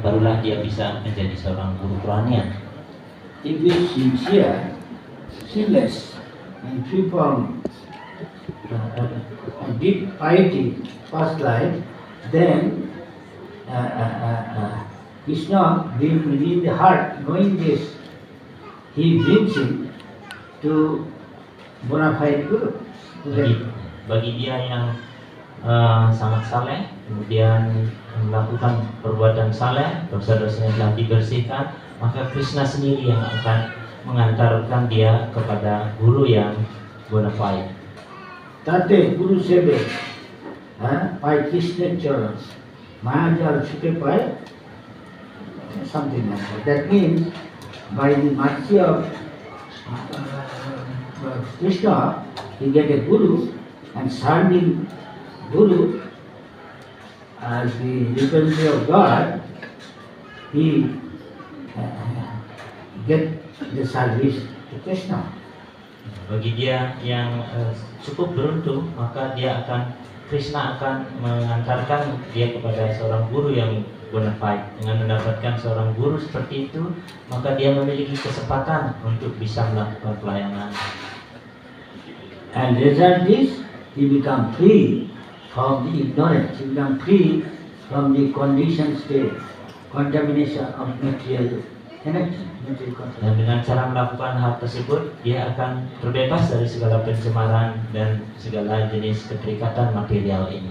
barulah dia bisa menjadi seorang guru kerohanian. If we sincere, sinless, and free from deep piety, past life, then Krishna being within the heart, knowing this, he brings him to bona fide Guru. Bagi dia yang sangat saleh, kemudian melakukan perbuatan saleh, dosa-dosanya telah dibersihkan, maka Krishna sendiri yang akan mengantarkan dia kepada guru yang bona fide. Tate Guru Sebe, by Krishna Charan, Mahajar Sute Pai, something like that. That means by the mercy of Krishna, he get a Guru, and serving Guru as the representative of God, he get the service to Krishna. Bagi dia yang cukup beruntung, maka Krishna akan mengantarkan dia kepada seorang guru yang bona fide. Dengan mendapatkan seorang guru seperti itu, maka dia memiliki kesempatan untuk bisa melakukan pelayanan. And result is, he become free from the ignorance, he become free from the conditioned state, contamination of material energy. Dan dengan cara melakukan hal tersebut, dia akan terbebas dari segala pencemaran dan segala jenis keterikatan material ini.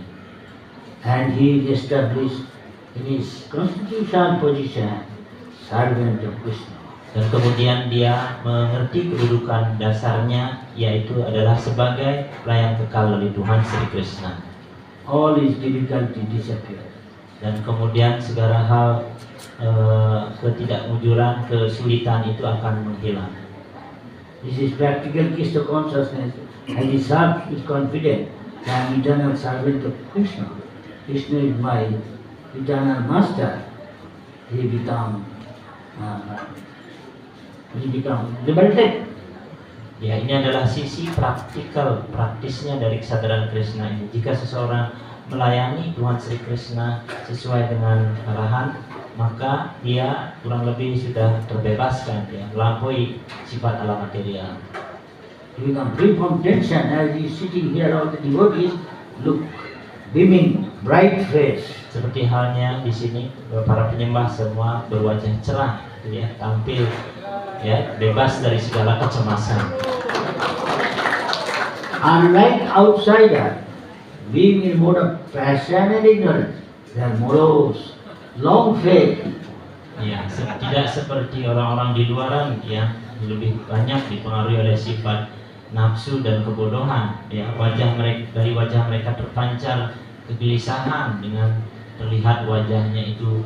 And he established in his constitutional position servant of Krishna. Dan kemudian dia mengerti kedudukan dasarnya, yaitu adalah sebagai pelayan kekal dari Tuhan Sri Krishna. All his difficulty disappear. Dan kemudian segala hal ketidakmujuran, kesulitan itu akan menghilang. This is practical Krishna consciousness, and he serves with confidence. I am eternal servant of Krishna. Krishna is my eternal master. He become liberated. Ya, ini adalah sisi praktisnya dari kesadaran Krishna ini. Jika seseorang melayani Tuhan Sri Krishna sesuai dengan arahan, maka dia kurang lebih sudah terbebaskan, ya, melampaui sifat alam material. You become free from tension as you sitting here, all the devotees look beaming, bright face. Seperti halnya di sini para penyembah semua berwajah cerah, ya, tampil, ya, bebas dari segala kecemasan. Unlike outsider, being in mode of passion and ignorance, they are morose, long faith. Ya, tidak seperti orang-orang di luaran yang lebih banyak dipengaruhi oleh sifat nafsu dan kebodohan. Ya, dari wajah mereka terpancar kegelisahan dengan terlihat wajahnya itu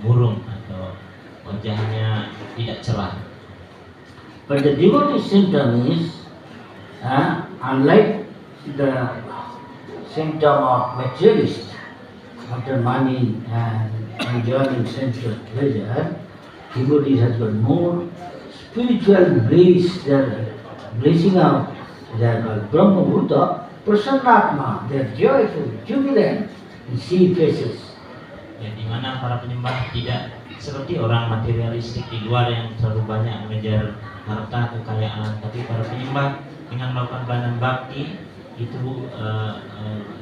murung atau wajahnya tidak cerah. But the devotee symptom is unlike the symptom of materialist after money and enjoying sensual pleasure. Devotees has got more spiritual bliss. Their blessing out. They are called Brahma Bhuta, Prasannatma. They are joyful, jubilant, and see faces. Ya, di mana para penyembah tidak seperti orang materialistik di luar yang terlalu banyak mengejar harta kekayaan, tapi para penyembah dengan melakukan pelayanan bakti itu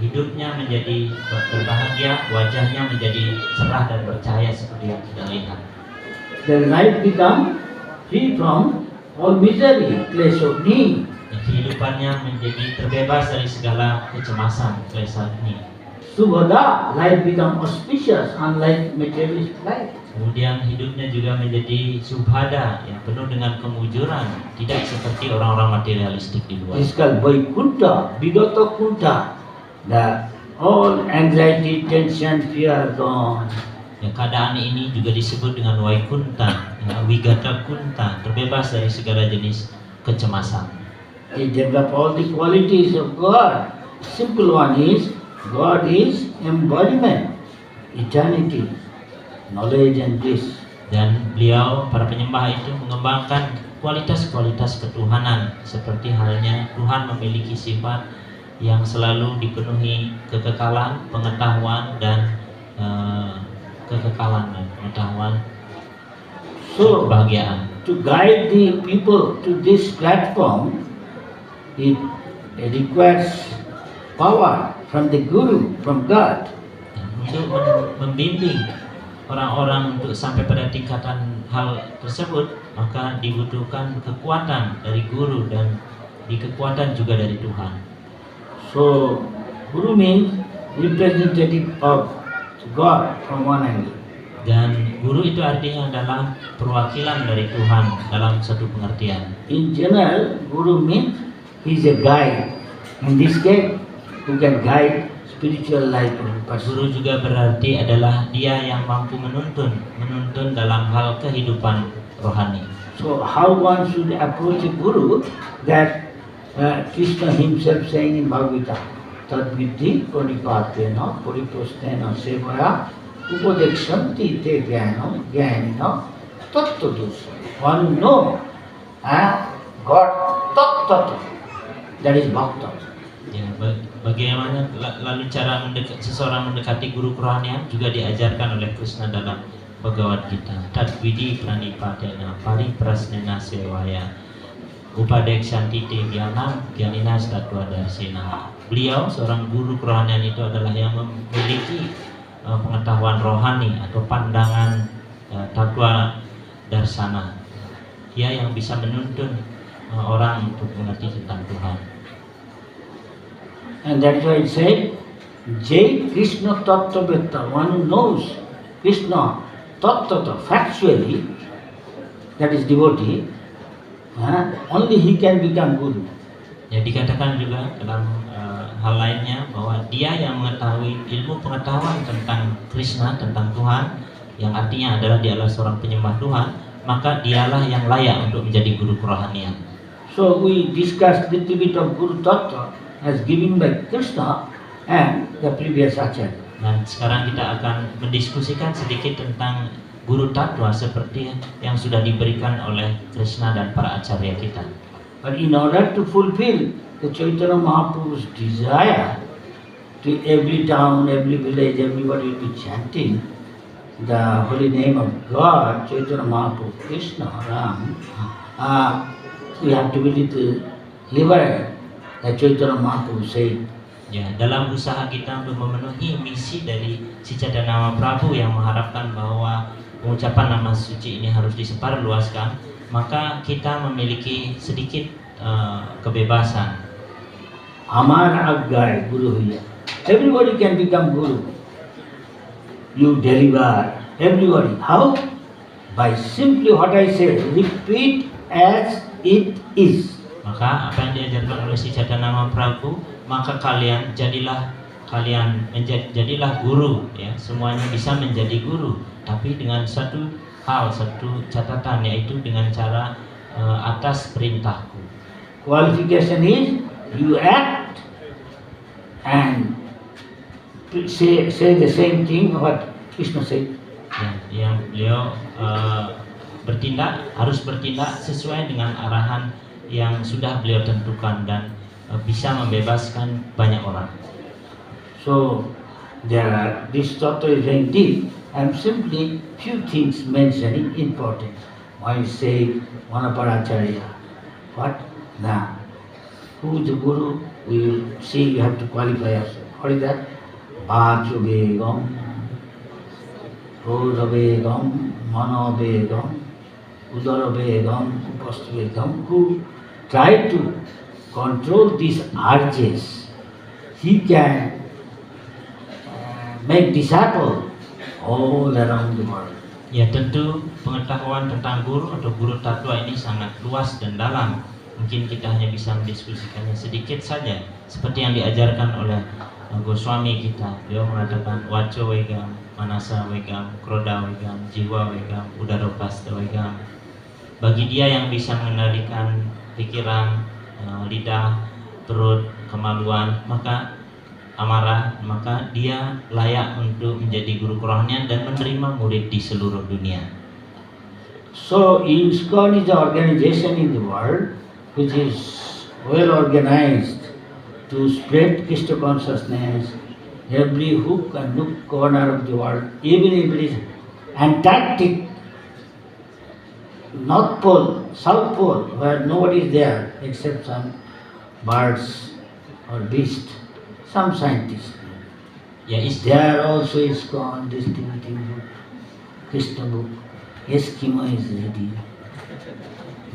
hidupnya menjadi berbahagia, wajahnya menjadi cerah dan bercahaya seperti yang kita lihat. Their life become free from all misery, place of need. Kehidupannya menjadi terbebas dari segala kecemasan, klesa ini. Subhada, life become auspicious, unlike materialist life. Kemudian hidupnya juga menjadi subhada, yang penuh dengan kemujuran, tidak seperti orang-orang materialistik di luar. This is called Vaikuntha, Vigata Kunta. The all anxiety, tension, fear gone. Ya, keadaan ini juga disebut dengan Vaikunta, ya, Wigata Kunta, terbebas dari segala jenis kecemasan. He develop all the qualities of God. Simple one is, God is embodiment, eternity, knowledge and bliss. Dan beliau, para penyembah itu mengembangkan kualitas-kualitas ketuhanan, seperti halnya Tuhan memiliki sifat yang selalu dipenuhi kekekalan, pengetahuan, dan kekekalan dan pengetahuan, So, kebahagiaan. to guide the people to this platform, it requires power from the Guru, from God. Untuk membimbing orang-orang untuk sampai pada tingkatan hal tersebut, maka dibutuhkan kekuatan dari guru dan kekuatan juga dari Tuhan. So, Guru means representative of God from one angle. Dan guru itu artinya adalah perwakilan dari Tuhan dalam satu pengertian. In general, Guru means he is a guide. In this case, who can guide spiritual life of a person. Guru juga berarti adalah dia yang mampu menuntun dalam hal kehidupan rohani. So, how one should approach a Guru, that Krishna himself saying in Bhagavad Gita, Tad Viddhi Pranipatena Pariprasthena Sevaya Upadeksanti Te Jnanam Jnanina Tattva-dosa. One know God Tattva, that is Bhakta. Ya, bagaimana lalu cara seseorang mendekati guru kerohanian juga diajarkan oleh Krishna dalam Bhagavad Gita. Tad Viddhi Pranipatena Pariprasthena Sevaya Upadeksanti Te Jnanam Jnanina Tattva-dasena. Beliau seorang guru kerohanian itu adalah yang memiliki pengetahuan rohani atau pandangan tatwa darsana. Dia yang bisa menuntun orang untuk mengerti tentang Tuhan. And that's why it said, Jai Krishna Tattva-vetta, one who knows Krishna Tattva, factually, that is devotee, only he can become Guru. Ya, dikatakan juga dalam hal lainnya bahwa dia yang mengetahui ilmu pengetahuan tentang Krishna, tentang Tuhan, yang artinya adalah dia adalah seorang penyembah Tuhan, maka dialah yang layak untuk menjadi guru kerohanian. So we discussed little bit of Guru Tattva as given by Krishna and the previous Acharya. Dan sekarang kita akan mendiskusikan sedikit tentang guru tatwa seperti yang sudah diberikan oleh Krishna dan para acarya kita. But in order to fulfill the Chaitanya Mahaprabhu's desire, to every town, every village, everybody will be chanting the holy name of God, Chaitanya Mahaprabhu, Krishna, Ram. We have to be little liberal, that Chaitanya Mahaprabhu said. Ya, dalam usaha kita untuk memenuhi misi dari si Chaitanya Mahaprabhu yang mengharapkan bahwa pengucapan nama suci ini harus disebarluaskan, maka kita memiliki sedikit kebebasan. Amar Aggai Guru Hiya. Everybody can become Guru. You deliver everybody. How? By simply what I said, repeat as it is. Maka apa yang diajarkan oleh si Chaitanya Mahaprabhu, maka jadilah guru, ya, semuanya bisa menjadi guru, tapi dengan satu catatan, yaitu dengan cara atas perintahku. Qualification is you act and say the same thing what Krishna said. Ya, yang beliau harus bertindak sesuai dengan arahan yang sudah beliau tentukan dan bisa membebaskan banyak orang. So this tattva is very deep. I'm simply few things mentioning important. One say one of our acharya. What? Now, who is the Guru? We will see. You have to qualify yourself. What is that? Vacho Begam, Rosa Begam, Mano Begam, Udara Begam, Upastha Begam, who try to control these urges. He can make disciples all around the world. Ya, tentu pengetahuan tentang guru atau guru tatwa ini sangat luas dan dalam. Mungkin kita hanya bisa mendiskusikannya sedikit saja, seperti yang diajarkan oleh Goswami kita. Beliau mengatakan Waco Wegam, Manasa Wegam, Kroda Wegam, Jiwa Wegam, Udarapasta Wegam. Bagi dia yang bisa mengendalikan pikiran, lidah, perut, kemaluan, maka amarah, maka dia layak untuk menjadi guru kerohanian dan menerima murid di seluruh dunia. So ISKCON is an organization in the world which is well organized to spread Krishna consciousness every hook and nook corner of the world, even if it is Antarctic, North Pole, South Pole, where nobody is there except some birds or beasts, some scientists. Ya, There also is gone distributing book, Krishna book, Eskimo is reading.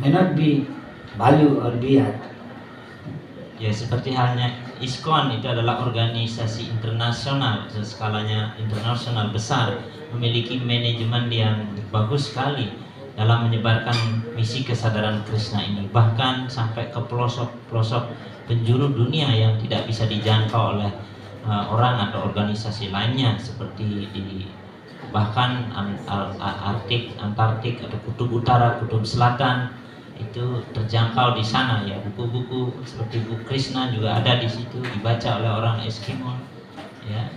May not be Balu or Bihar. ya seperti halnya ISKCON itu adalah organisasi internasional, skalanya internasional besar, memiliki manajemen yang bagus sekali dalam menyebarkan misi kesadaran Krishna ini, bahkan sampai ke pelosok-pelosok penjuru dunia yang tidak bisa dijangkau oleh orang atau organisasi lainnya, seperti di bahkan Arktik, Antartik atau Kutub Utara, Kutub Selatan itu terjangkau di sana ya. Buku-buku seperti buku Krishna juga ada di situ, dibaca oleh orang Eskimo ya.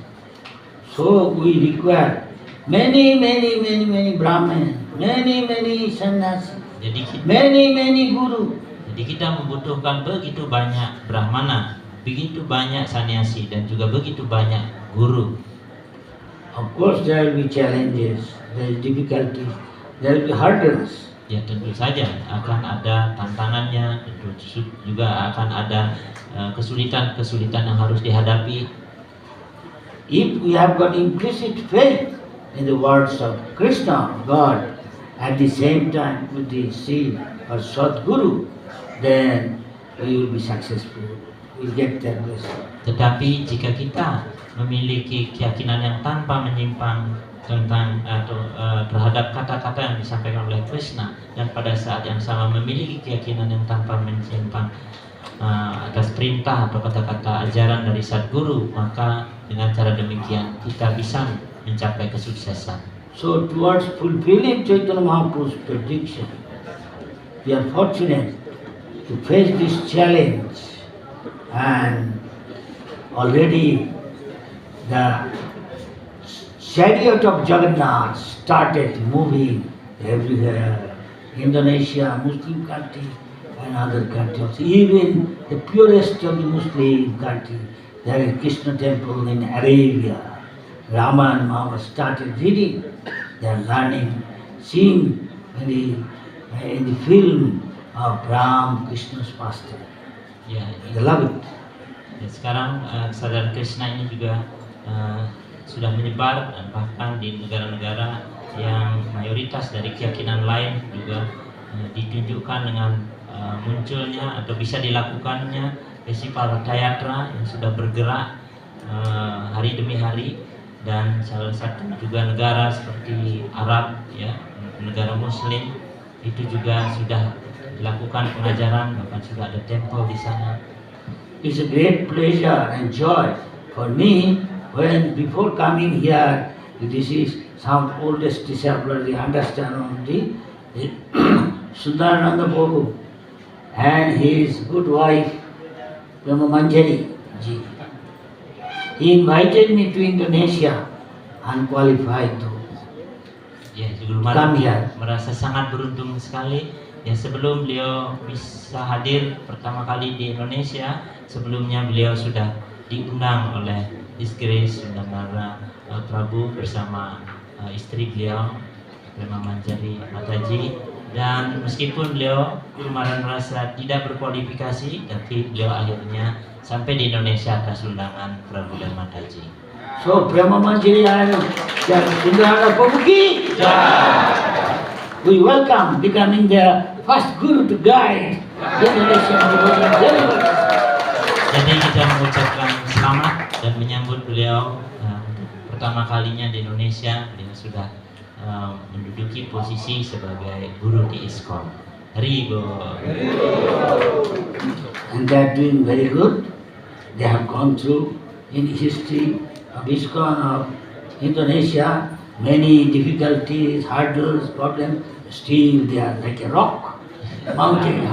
So we require many Brahmins, many sannyasi, many guru. Jadi kita membutuhkan begitu banyak brahmana, begitu banyak sannyasi, dan juga begitu banyak guru. Of course there will be challenges, there will be difficulties, there will be hurdles. Ya tentu saja akan ada tantangannya, tentu juga akan ada kesulitan-kesulitan yang harus dihadapi. If we have got implicit faith in the words of Krishna, God, at the same time with the seed or Sadguru, then we will be successful. We will get that blessing. Tetapi jika kita memiliki keyakinan yang tanpa menyimpang tentang atau terhadap kata-kata yang disampaikan oleh Krishna, dan pada saat yang sama memiliki keyakinan yang tanpa menyimpang atas perintah atau kata-kata ajaran dari Sadguru, maka dengan cara demikian kita bisa mencapai kesuksesan. So towards fulfilling Chaitanya Mahaprabhu's prediction, we are fortunate to face this challenge, and already the chariot of Jagannath started moving everywhere. Indonesia, Muslim country, and other countries. Even the purest of the Muslim country, there is Krishna temple in Arabia. Rama and Mama started reading, they are learning, seeing in the film of Ram, Krishna's pastime. Ya, They love it. ya sekarang kesadaran Krishna ini juga sudah menyebar, dan bahkan di negara-negara yang mayoritas dari keyakinan lain juga ditunjukkan dengan munculnya atau bisa dilakukannya festival Ratayatra yang sudah bergerak hari demi hari. Dan salah satu juga negara seperti Arab ya, negara Muslim itu juga sudah dilakukan pengajaran, bahkan sudah ada temple di sana. It's a great pleasure and joy for me when before coming here, this is some oldest disciple, they understand only Sundarananda Prabhu and his good wife Brahma Manjari ji. He invited me to Indonesia, unqualified to Ya, sebelum come here. merasa sangat beruntung sekali ya, sebelum beliau bisa hadir pertama kali di Indonesia. Sebelumnya beliau sudah diundang oleh His Grace Sundarana Prabhu bersama istri beliau Brahma Manjari Mataji. Dan meskipun beliau kemarin merasa tidak berkualifikasi, tapi beliau akhirnya sampai di Indonesia atas undangan Prabhu dan Mataji. So Brahma Manjari and Sundarana Prabhu ki we welcome becoming the first guru to guide Indonesian devotees. Jadi kita mengucapkan selamat dan menyambut beliau untuk pertama kalinya di Indonesia. Beliau sudah menduduki posisi sebagai guru di ISKCON. Haribo. And they are doing very good. They have gone through in history of ISKCON of Indonesia many difficulties, hurdles, problems. Still they are like a rock, mountain.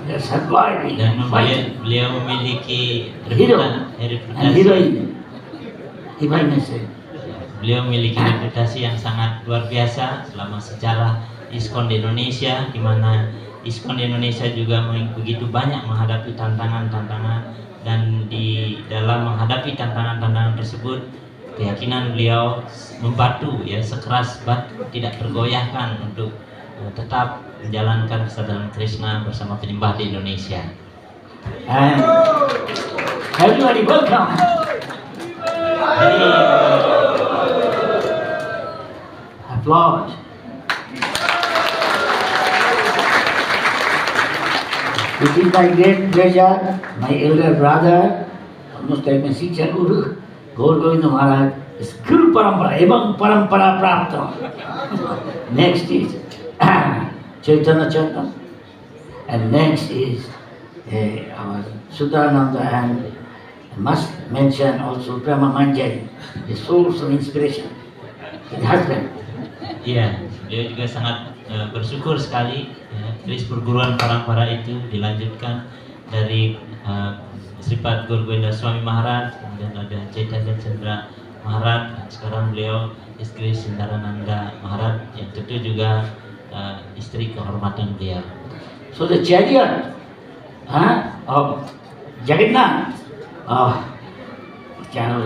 They are surviving. Dan fighting. beliau memiliki Hero and reputasi. heroine, if I may say. Beliau memiliki reputasi yang sangat luar biasa selama sejarah ISKCON di Indonesia, di mana ISKCON di Indonesia juga begitu banyak menghadapi tantangan-tantangan, dan di dalam menghadapi tantangan-tantangan tersebut keyakinan beliau membatu ya, sekeras batu, tidak tergoyahkan untuk tetap menjalankan kesadaran Krishna bersama penyembah di Indonesia. And everybody welcome. Jadi Applaud. It is my great pleasure, my elder brother, almost like my Sikha Guru, Gaur Govinda Maharaj, is Guru Parampara, Evam Parampara Prapta. Next is Chaitanya Chaitanya, and next is our Sudananda, and I must mention also Prema Manjari, the source of inspiration, his husband. iya, beliau juga sangat bersyukur sekali ya, keris perguruan parampara itu dilanjutkan dari Sripad Gaur Govinda Swami Maharaj, kemudian ada Chaitanya Chandra Maharaj, dan sekarang beliau istri Sindarananda Maharaj yang tentu juga istri kehormatan beliau. So the chariot of Jagannath of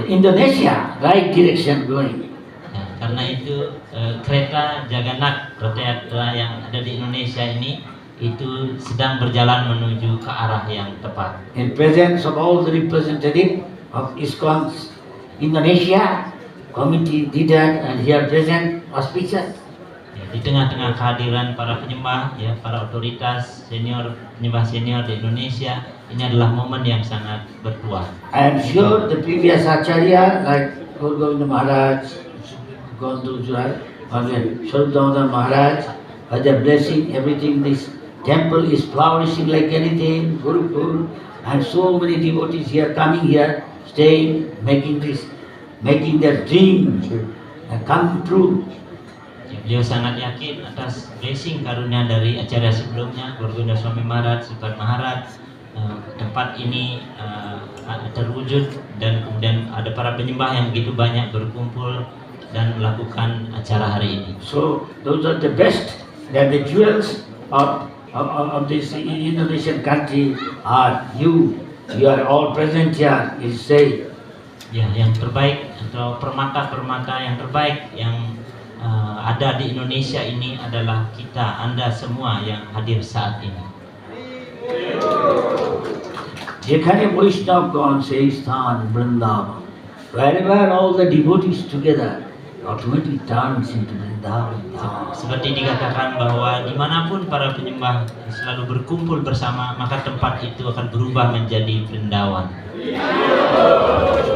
Indonesia, right direction going. Ya, karena itu kereta Jagannath, kereta yatra yang ada di Indonesia ini itu sedang berjalan menuju ke arah yang tepat. In presence of all the representative of ISKCON Indonesia, committee leader, and here present auspicious. Ya, di tengah-tengah kehadiran para penyembah, ya, para otoritas senior, penyembah senior di Indonesia, ini adalah momen yang sangat bertuah. I am sure the previous Acharya like Gaur Govinda Maharaj, Gondujar, Swarup Maharaj, by their blessing, everything, this temple is flourishing like anything, Gurukul, and so many devotees here coming here, staying, making their dream come true. Ya, beliau sangat yakin atas blessing karunia dari acara sebelumnya, Gaur Govinda Swami Maharaj, Sripad Maharaj, tempat ini terwujud, dan kemudian ada para penyembah yang begitu banyak berkumpul dan melakukan acara hari ini. So those are the best, they are the jewels of this Indonesian country are you. You are all present here, is say. Ya, yang terbaik atau permata-permata yang terbaik yang ada di Indonesia ini adalah kita, Anda semua yang hadir saat ini. যেখানে বৈষ্ণবগণ সেই স্থান Vrindavan, wherever all the devotees together, automatically turns into Vrindavan. Seperti dikatakan bahwa dimanapun para penyembah selalu berkumpul bersama, maka tempat itu akan berubah menjadi Vrindavan.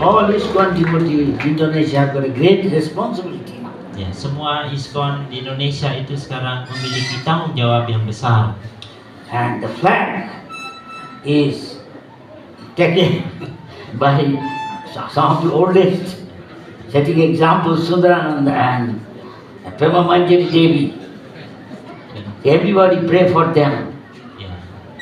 All ISKCON devotees in Indonesia have got a great responsibility. Ya, semua ISKCON di Indonesia itu sekarang memiliki tanggung jawab yang besar. And the flag is taken by some of the oldest, setting example Sundarananda and Prema Manjari Devi. Everybody pray for them, Ya,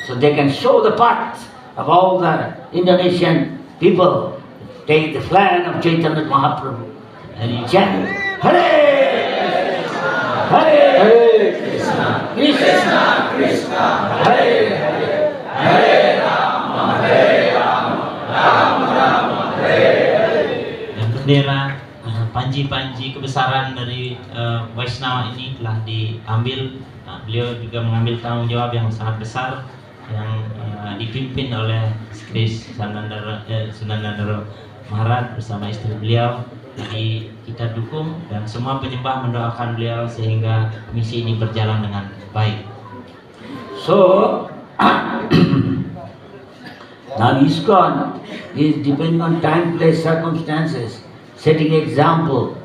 so they can show the path of all the Indonesian people. Take the flag of Chaitanya Mahaprabhu and chant Hare Hare Hare Krishna Krishna Krishna Hare Hare Hare Rama Hare Rama Rama Rama Hare Hare. dan bendera panji-panji kebesaran dari Vaishnava ini telah diambil. Nah, beliau juga mengambil tanggung jawab yang sangat besar yang dipimpin oleh Kris Sundanandaro Maharaj bersama istri beliau. Jadi kita dukung dan semua penyembah mendoakan beliau sehingga misi ini berjalan dengan baik. So now ISKCON is depending on time, place, circumstances, setting example.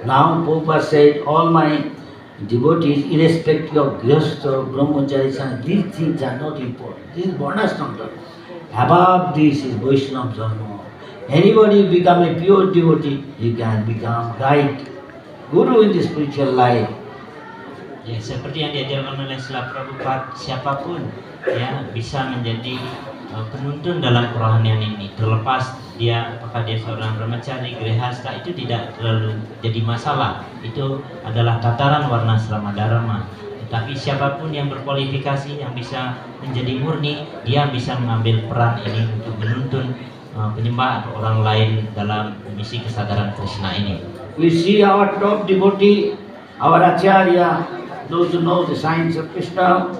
Now Prabhupada said, all my devotees, irrespective of Grihastha, Brahmachari, these things are not important. This is Varnashram. Above this is Vaishnava Dharma. Anybody become a pure devotee, he can become guide, guru in the spiritual life. Ya, seperti yang diajarkan oleh Srila Prabhupada, siapapun ya bisa menjadi penuntun dalam kerohanian ini, terlepas dia apakah dia seorang brahmachari, grihastha, itu tidak terlalu jadi masalah. Itu adalah tataran warna asrama dharma. Tapi siapapun yang berkualifikasi, yang bisa menjadi murni, dia bisa mengambil peran ini untuk menuntun penyembah atau orang lain dalam misi kesadaran Krishna ini. We see our top devotee, our Acharya, those who know the science of Krishna.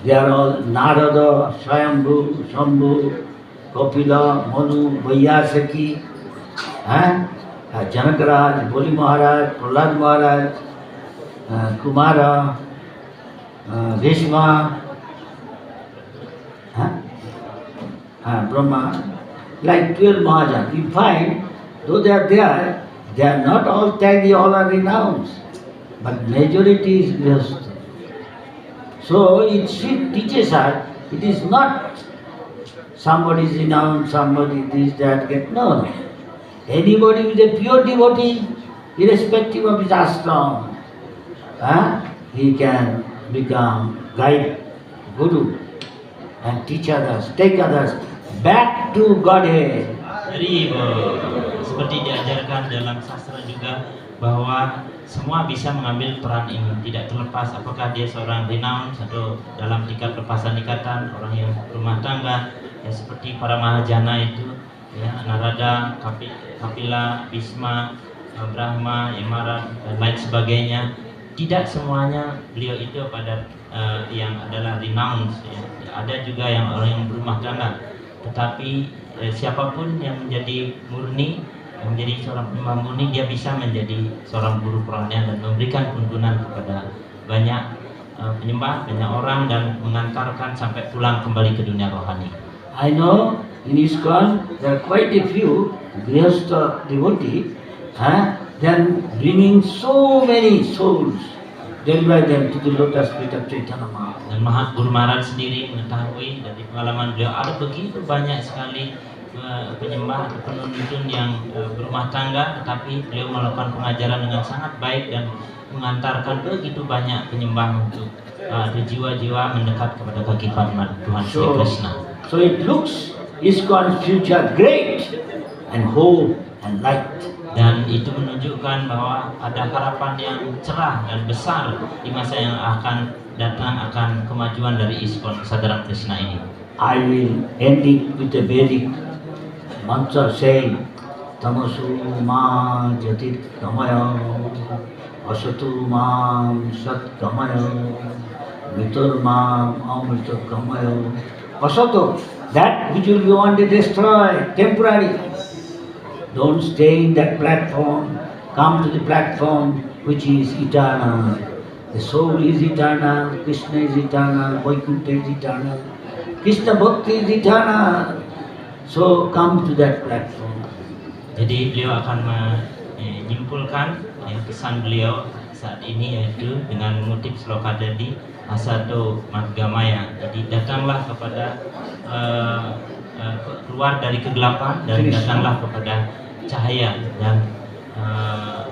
They are all Narada, Swayambhu, Shambhu, Kapila, Manu, Vaiyasaki, Janakaraj, Boli Maharaj, Prahlad Maharaj, Kumara, Bhishma, Brahma, like 12 Mahajans. You find, though they are there, they are not all Tyagi, all are renounced, but majority is Grihastha. So it teaches us, it is not somebody is renowned, somebody this, that, get, no. Anybody who is a pure devotee, irrespective of his ashram, he can become guide, guru, and teach others, take others back to Godhead. Jadi seperti diajarkan dalam sastra juga bahwa semua bisa mengambil peran ini, tidak terlepas apakah dia seorang renown atau dalam tingkat lepasan ikatan, orang yang rumah tangga, ya seperti para mahajana itu, ya Narada, Kapila, Bhisma, Brahma, Yamara dan lain sebagainya. Tidak semuanya beliau itu pada yang adalah renown, ya. Ada juga yang orang yang berumah tangga. Tetapi siapapun yang menjadi murni, yang menjadi seorang penyembah murni, dia bisa menjadi seorang guru peranian dan memberikan tuntunan kepada banyak penyembah, banyak orang, dan mengantarkan sampai pulang kembali ke dunia rohani. I know in ISKCON there are quite a few Grihastha devotees, then bringing so many souls, deliver them to the lotus feet of Chaitanya Mahaprabhu. Dan Guru Maharaj sendiri mengetahui dari pengalaman beliau ada begitu banyak sekali penyembah atau penuntun yang berumah tangga, tetapi beliau melakukan pengajaran dengan sangat baik dan mengantarkan begitu banyak penyembah untuk jiwa-jiwa mendekat kepada kaki Padma Tuhan Sri Krishna. So it looks ISKCON's future great and whole and light. Dan itu menunjukkan bahwa ada harapan yang cerah dan besar di masa yang akan datang akan kemajuan dari ISKCON kesadaran Krishna ini. I will end it with a Vedic mantra saying, Tamasu ma jatit kamaya, asatu mam sat kamaya, mitur mam amrita kamaya. Asatu, that which will be one day destroyed, temporary. Don't stay in that platform, come to the platform which is eternal. The soul is eternal, Krishna is eternal, Vaikuntha is eternal, Krishna Bhakti is eternal. So come to that platform. Jadi beliau akan menyimpulkan pesan beliau saat ini, yaitu dengan mengutip sloka tadi, Asato Madgamaya. Jadi datanglah kepada keluar dari kegelapan dan datanglah kepada cahaya, dan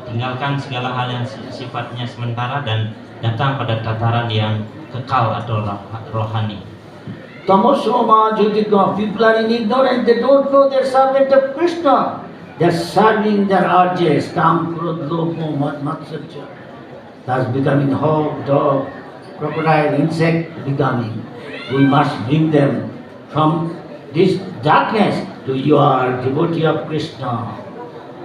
tinggalkan segala hal yang sifatnya sementara dan datang pada tataran yang kekal atau rohani. Tamasoma Jyotika, people are in ignorance, they don't know they're servant of Krishna. They're serving their urges, Kam, Krodh, Lobha, Matsarya. That's becoming hog, dog, crocodile, insect becoming. We must bring them from this darkness to you are devotee of Krishna.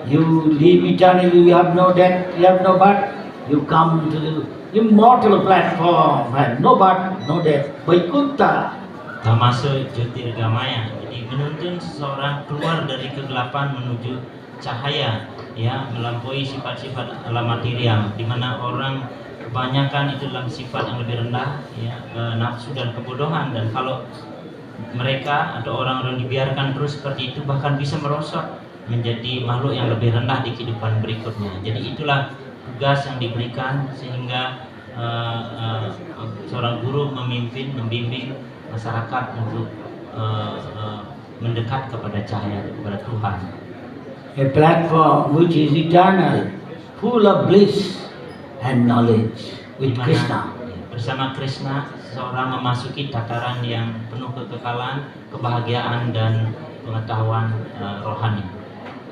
You live eternally, you have no death, you have no birth. You come to the immortal platform, and no birth, no death. Vaikuntha. Termasuk Jyotirgamaya, jadi menuntun seseorang keluar dari kegelapan menuju cahaya, ya, melampaui sifat-sifat alam material, di mana orang kebanyakan itu dalam sifat yang lebih rendah, ya, nafsu dan kebodohan, dan kalau mereka atau orang-orang dibiarkan terus seperti itu bahkan bisa merosot menjadi makhluk yang lebih rendah di kehidupan berikutnya. Jadi itulah tugas yang diberikan sehingga seorang guru memimpin, membimbing masyarakat untuk mendekat kepada cahaya, kepada Tuhan. A platform which is eternal, full of bliss and knowledge with Krishna. Bersama Krishna, seorang memasuki tataran yang penuh kekekalan, kebahagiaan dan pengetahuan rohani.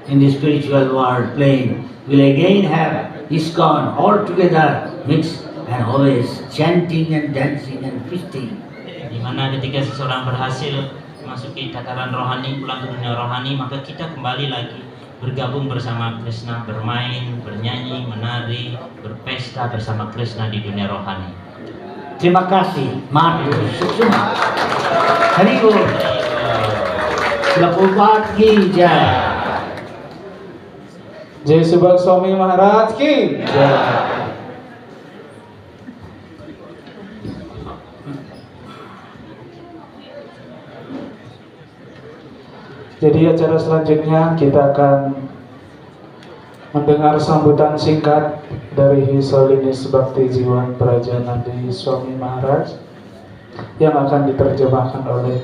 In the spiritual world plane, we'll again have ISKCON all together mixed and always chanting and dancing and feasting. Di mana ketika seseorang berhasil memasuki tataran rohani, pulang ke dunia rohani, maka kita kembali lagi bergabung bersama Krishna, bermain, bernyanyi, menari, berpesta bersama Krishna di dunia rohani. Terima kasih, Matu Suksuma. Hari Bol. Srila Prabhupada ki jai. Jai Subhag Swami Maharaj ki jai. Jadi acara selanjutnya kita akan mendengar sambutan singkat dari His Holiness Bhakti Jiwan Prajanandi Swami Maharaj yang akan diterjemahkan oleh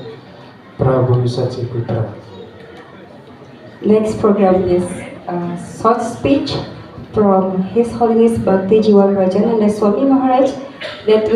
Prabu Saciputra. Next program is a short speech from His Holiness Bhakti Jiwan Prajananda Swami Maharaj that will